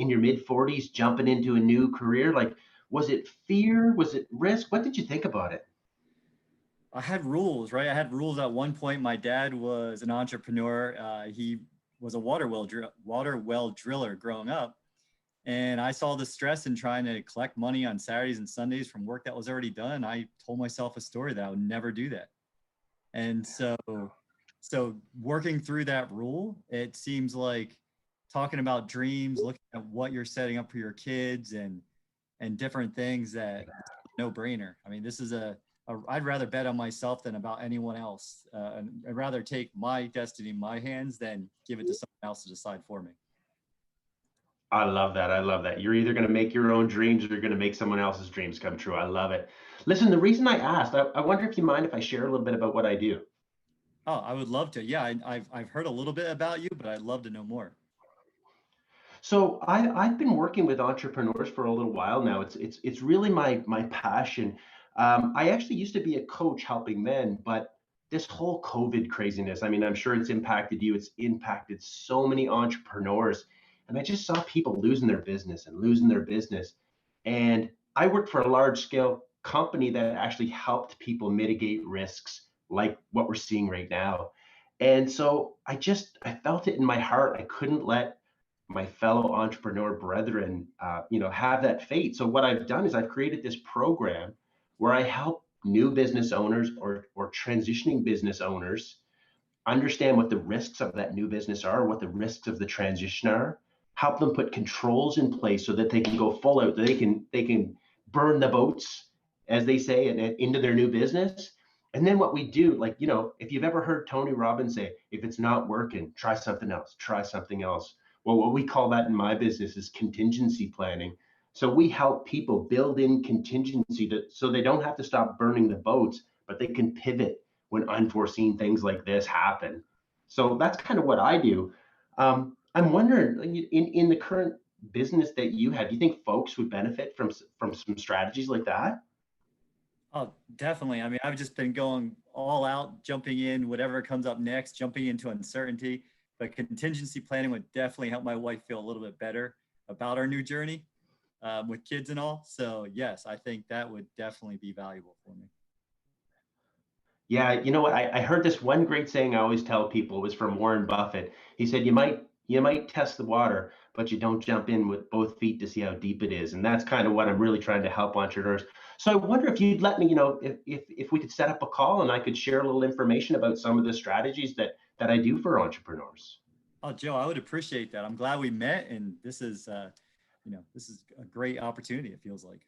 E: your mid 40s, jumping into a new career? Like, was it fear? Was it risk? What did you think about it?
D: I had rules, right? I had rules at one point. My dad was an entrepreneur. He was a water well driller growing up. And I saw the stress in trying to collect money on Saturdays and Sundays from work that was already done. I told myself a story that I would never do that. And so working through that rule, it seems like talking about dreams, looking at what you're setting up for your kids and different things that no brainer. I mean, this is I'd rather bet on myself than about anyone else. And I'd rather take my destiny in my hands than give it to someone else to decide for me.
E: I love that. I love that. You're either going to make your own dreams or you're going to make someone else's dreams come true. I love it. Listen, the reason I asked, I wonder if you mind if I share a little bit about what I do.
D: Oh, I would love to. Yeah, I've heard a little bit about you, but I'd love to know more.
E: So I've been working with entrepreneurs for a little while now. It's really my passion. I actually used to be a coach helping men, but this whole COVID craziness, I mean, I'm sure it's impacted you. It's impacted so many entrepreneurs. And I just saw people losing their business and losing their business. And I worked for a large scale company that actually helped people mitigate risks like what we're seeing right now. And so I felt it in my heart. I couldn't let my fellow entrepreneur brethren, have that fate. So what I've done is I've created this program where I help new business owners or transitioning business owners understand what the risks of that new business are, what the risks of the transition are, help them put controls in place so that they can go full out, they can burn the boats, as they say, and into their new business. And then what we do, like, if you've ever heard Tony Robbins say, if it's not working, try something else, try something else. Well, what we call that in my business is contingency planning. So we help people build in contingency so they don't have to stop burning the boats, but they can pivot when unforeseen things like this happen. So that's kind of what I do. I'm wondering, in the current business that you have, do you think folks would benefit from some strategies like that?
D: Oh, definitely. I mean, I've just been going all out, jumping in, whatever comes up next, jumping into uncertainty. But contingency planning would definitely help my wife feel a little bit better about our new journey with kids and all. So yes, I think that would definitely be valuable for me.
E: Yeah, you know what? I heard this one great saying I always tell people was from Warren Buffett. He said, you might test the water, but you don't jump in with both feet to see how deep it is. And that's kind of what I'm really trying to help entrepreneurs. So I wonder if you'd let me, if we could set up a call and I could share a little information about some of the strategies that I do for entrepreneurs.
D: Oh, Joe, I would appreciate that. I'm glad we met, and this is this is a great opportunity. It feels like.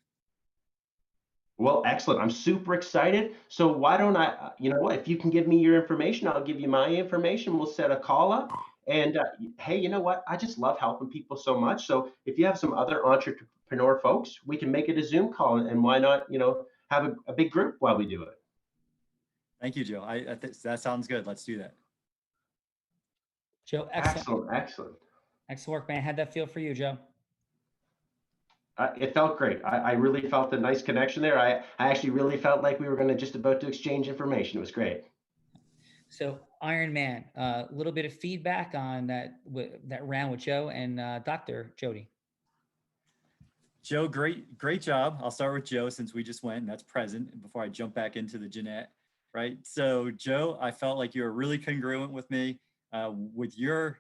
E: Well, excellent. I'm super excited. So why don't you know what, if you can give me your information, I'll give you my information. We'll set a call up. And hey, you know what? I just love helping people so much. So if you have some other entrepreneur folks, we can make it a Zoom call, and why not, have a big group while we do it.
D: Thank you, Joe. I think that sounds good. Let's do that.
A: Joe, excellent.
E: Excellent, excellent.
A: Excellent work, man. How'd that feel for you, Joe?
E: It felt great. I really felt a nice connection there. I actually really felt like we were going to just about to exchange information. It was great.
A: So Iron Man, a little bit of feedback on that round with Joe and Dr. Jody.
D: Joe, great job. I'll start with Joe since we just went, and that's present before I jump back into the Jeanette, right? So Joe, I felt like you were really congruent with me with your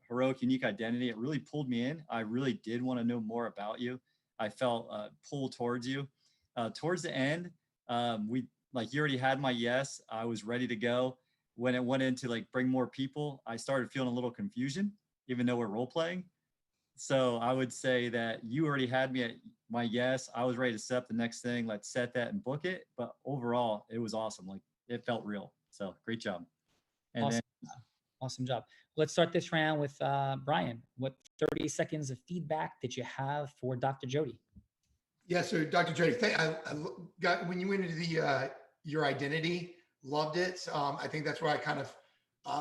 D: heroic, unique identity. It really pulled me in. I really did want to know more about you. I felt pulled towards you. Towards the end, you already had my yes. I was ready to go. When it went into like bring more people, I started feeling a little confusion, even though we're role playing. So I would say that you already had me at my yes. I was ready to set up the next thing. Let's set that and book it. But overall, it was awesome. Like it felt real. So great job. And
A: awesome. Awesome job. Let's start this round with Brian. What 30 seconds of feedback did you have for Dr. Jody?
H: Yeah, so Dr. Jody, I got when you went into the your identity, loved it. I think that's where I kind of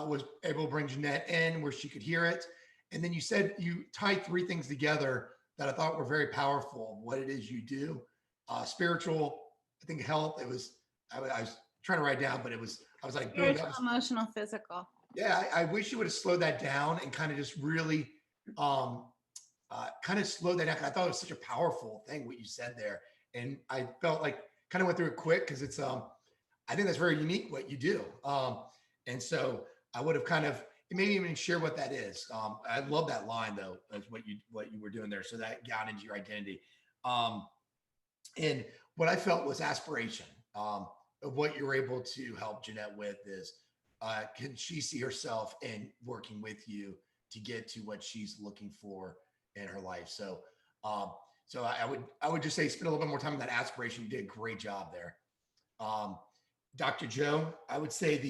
H: was able to bring Jeanette in where she could hear it. And then you said you tied three things together that I thought were very powerful. What it is you do, spiritual, I think health. It was I was trying to write down, but I was like, boom,
F: Spiritual, emotional, physical.
H: yeah. I wish you would have slowed that down and kind of just really kind of slowed that down. I thought it was such a powerful thing what you said there, and I felt like kind of went through it quick because it's I think that's very unique what you do. And so I would have kind of maybe even share what that is. I love that line though, as what you were doing there. So that got into your identity. And what I felt was aspiration of what you're able to help Jeanette with is can she see herself in working with you to get to what she's looking for in her life? So so I would just say spend a little bit more time on that aspiration. You did a great job there. Dr. Joe, I would say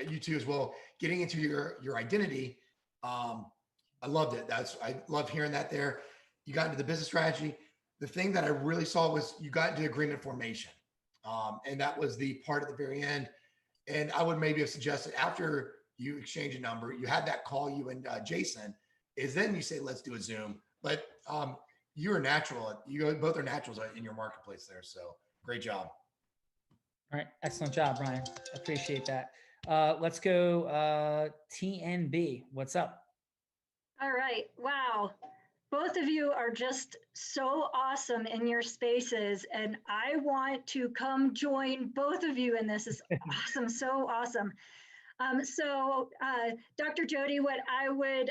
H: you too as well, getting into your identity. I loved it. I love hearing that there. You got into the business strategy. The thing that I really saw was you got into agreement formation. And that was the part at the very end. And I would maybe have suggested after you exchange a number, you had that call you and Jason, is then you say, let's do a Zoom. But you're natural. You both are naturals in your marketplace there. So great job.
A: All right. Excellent job, Brian. Appreciate that. Let's go TNB. What's up?
I: All right. Wow. Both of you are just so awesome in your spaces, and I want to come join both of you in this. Is awesome. So awesome. Dr. Jody, what I would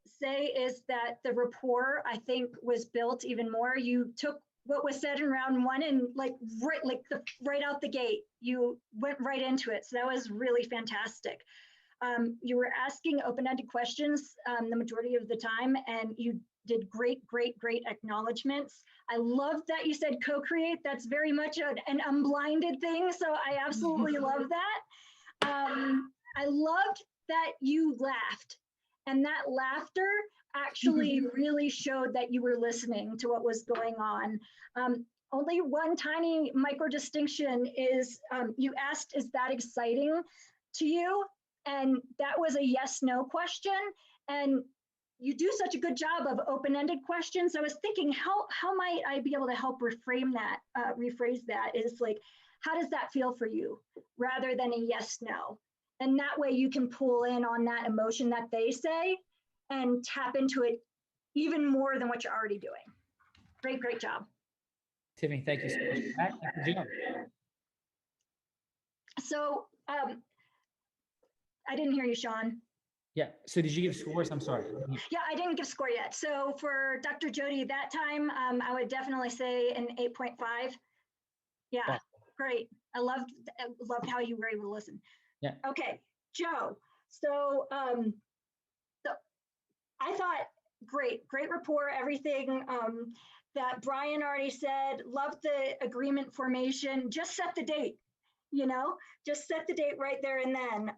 I: say is that the rapport, I think, was built even more. You took what was said in round one and right out the gate, you went right into it. So that was really fantastic. You were asking open-ended questions the majority of the time, and you did great acknowledgements. I love that you said co-create. That's very much an unblinded thing. So I absolutely love that. I loved that you laughed, and that laughter actually really showed that you were listening to what was going on. Only one tiny micro distinction is you asked, is that exciting to you? And that was a yes/no question. And you do such a good job of open-ended questions. I was thinking, how might I be able to help rephrase that? Is like, how does that feel for you? Rather than a yes/no. And that way you can pull in on that emotion that they say and tap into it even more than what you're already doing. Great job.
A: Tiffany, thank you so much for that. And for Joe.
I: So I didn't hear you, Sean.
A: Yeah. So did you give scores? I'm sorry.
I: Yeah, I didn't give score yet. So for Dr. Jody that time, I would definitely say an 8.5. Yeah, wow. Great. I loved how you were able to listen.
A: Yeah.
I: Okay, Joe. So, so I thought great rapport, everything that Brian already said. Loved the agreement formation. Just set the date. Just set the date right there and then.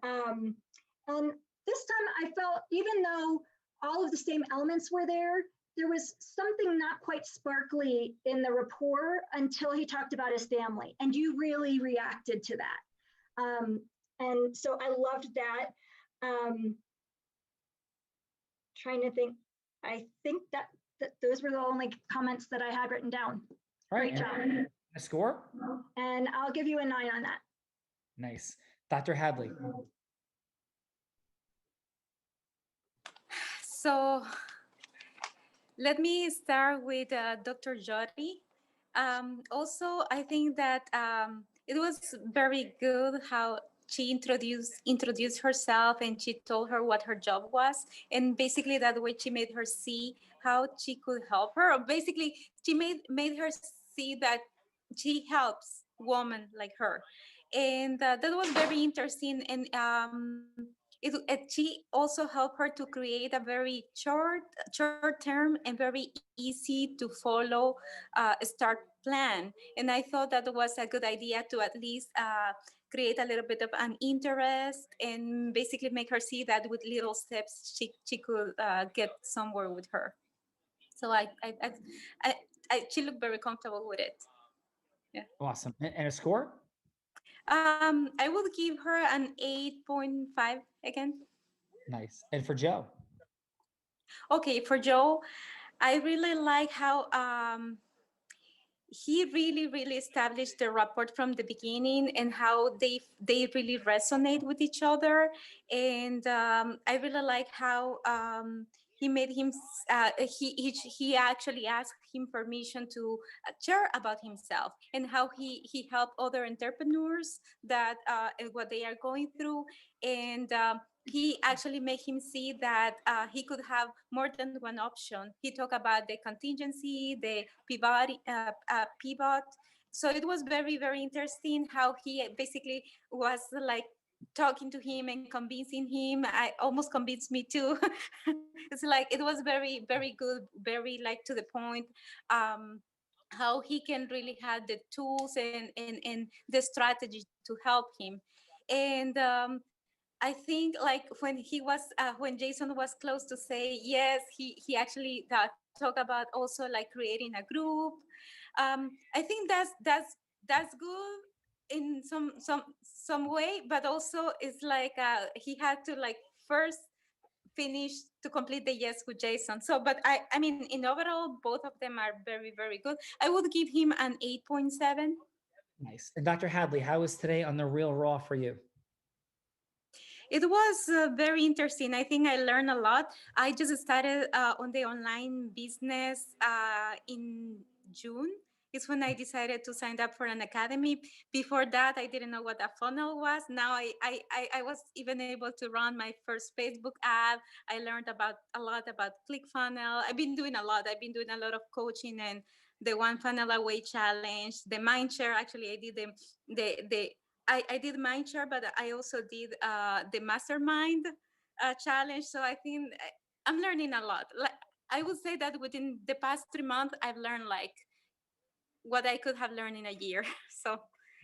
I: And this time I felt, even though all of the same elements were there, there was something not quite sparkly in the rapport until he talked about his family, and you really reacted to that. And so I loved that. Trying to think, I think that those were the only comments that I had written down.
A: All right.
I: Great job.
A: A score?
I: And I'll give you a 9 on that.
A: Nice. Dr. Hadley.
G: So let me start with Dr. Jody. Also, I think that it was very good how she introduced herself, and she told her what her job was, and basically that way she made her see how she could help her. Or basically, she made her see that she helps women like her, and that was very interesting. And she also helped her to create a very short term and very easy to follow start plan. And I thought that was a good idea to at least create a little bit of an interest and basically make her see that with little steps she could get somewhere with her. So she looked very comfortable with it. Yeah.
A: Awesome. And a score?
G: I would give her an 8.5 again.
A: Nice. And for Joe?
G: Okay, for Joe, I really like how he really established the rapport from the beginning and how they really resonate with each other. And I really like how he made him he actually asked him permission to share about himself, and how he helped other entrepreneurs that what they are going through. And he actually made him see that he could have more than one option. He talked about the contingency, the pivot. So it was very interesting how he basically was like talking to him and convincing him. I almost convinced me too. It's like it was very good, very like to the point. How he can really have the tools and the strategy to help him. And I think like when Jason was close to say yes, he actually talked about also like creating a group. I think that's good in some way, but also it's like he had to like first finish to complete the yes with Jason. So, but I mean, in overall, both of them are very good. I would give him an 8.7.
A: Nice. And Dr. Hadley, how was today on the Real Raw for you?
G: It was very interesting. I think I learned a lot. I just started on the online business in June. It's when I decided to sign up for an academy. Before that, I didn't know what a funnel was. Now I was even able to run my first Facebook ad. I learned about a lot about ClickFunnels. I've been doing a lot. I've been doing a lot of coaching and the One Funnel Away challenge, the Mindshare. Actually, I did I did Mindshare, but I also did the Mastermind challenge. So I think I'm learning a lot. Like I would say that within the past 3 months, I've learned like what I could have learned in a year. So,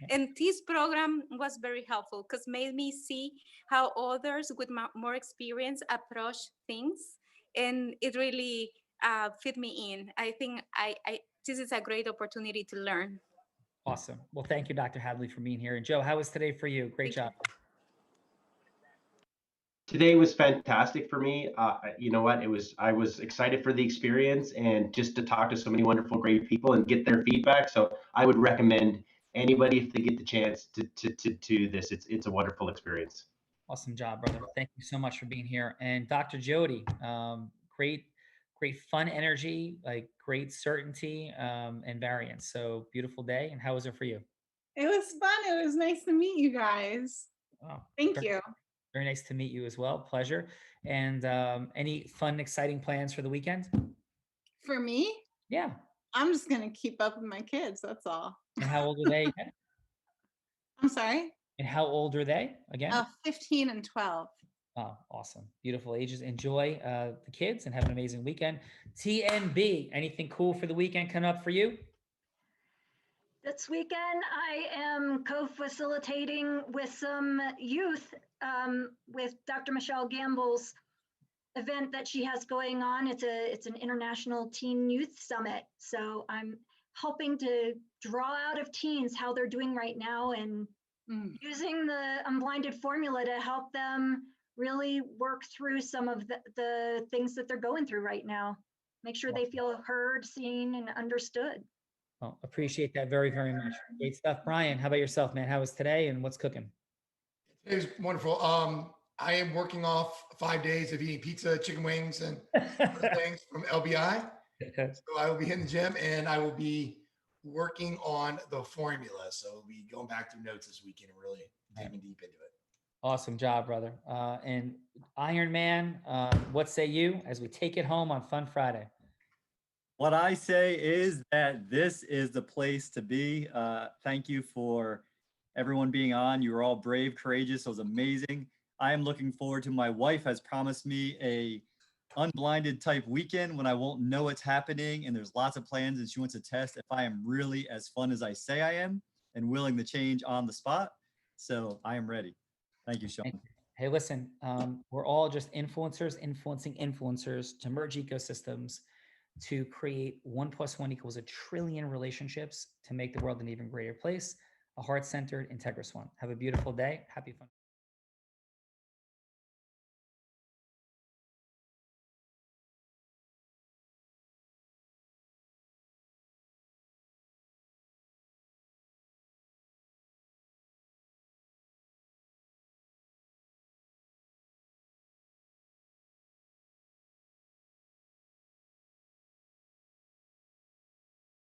G: and this program was very helpful because made me see how others with more experience approach things, and it really fit me in. I think this is a great opportunity to learn.
A: Awesome. Well, thank you, Dr. Hadley, for being here. And Joe, how was today for you? Great job.
E: Today was fantastic for me. You know what? I was excited for the experience and just to talk to so many wonderful, great people and get their feedback. So I would recommend anybody if they get the chance to this. It's a wonderful experience.
A: Awesome job, brother. Thank you so much for being here. And Dr. Jody, great fun energy, like great certainty and variance. So beautiful day. And how was it for you?
F: It was fun. It was nice to meet you guys.
A: Oh,
F: Thank you.
A: Very nice to meet you as well. Pleasure. And any fun, exciting plans for the weekend?
F: For me,
A: Yeah.
F: I'm just going to keep up with my kids. That's all.
A: And how old are they again?
F: I'm sorry?
A: And how old are they again?
F: 15 and 12.
A: Oh, awesome. Beautiful ages. Enjoy the kids and have an amazing weekend. TNB, anything cool for the weekend coming up for you?
I: This weekend, I am co-facilitating with some youth with Dr. Michelle Gamble's event that she has going on. It's an international teen youth summit. So I'm helping to draw out of teens how they're doing right now and using the Unblinded formula to help them really work through some of the things that they're going through right now. Make sure they feel heard, seen, and understood.
A: Well, appreciate that very, very much. Great stuff. Brian, how about yourself, man? How was today and what's cooking?
H: It was wonderful. I am working off 5 days of eating pizza, chicken wings, and other things from LBI. So I will be hitting the gym and I will be working on the formula. So we'll be going back through notes this weekend and really digging deep into it.
A: Awesome job, brother. And Iron Man, what say you as we take it home on Fun Friday?
D: What I say is that this is the place to be. Thank you for everyone being on. You were all brave, courageous. It was amazing. I am looking forward to, my wife has promised me a unblinded type weekend when I won't know what's happening and there's lots of plans, and she wants to test if I am really as fun as I say I am and willing to change on the spot. So I am ready. Thank you, Sean.
A: Hey, listen, we're all just influencers, influencing influencers to merge ecosystems to create 1 + 1 = 1 trillion relationships to make the world an even greater place, a heart-centered, integrous one. Have a beautiful day. Happy fun.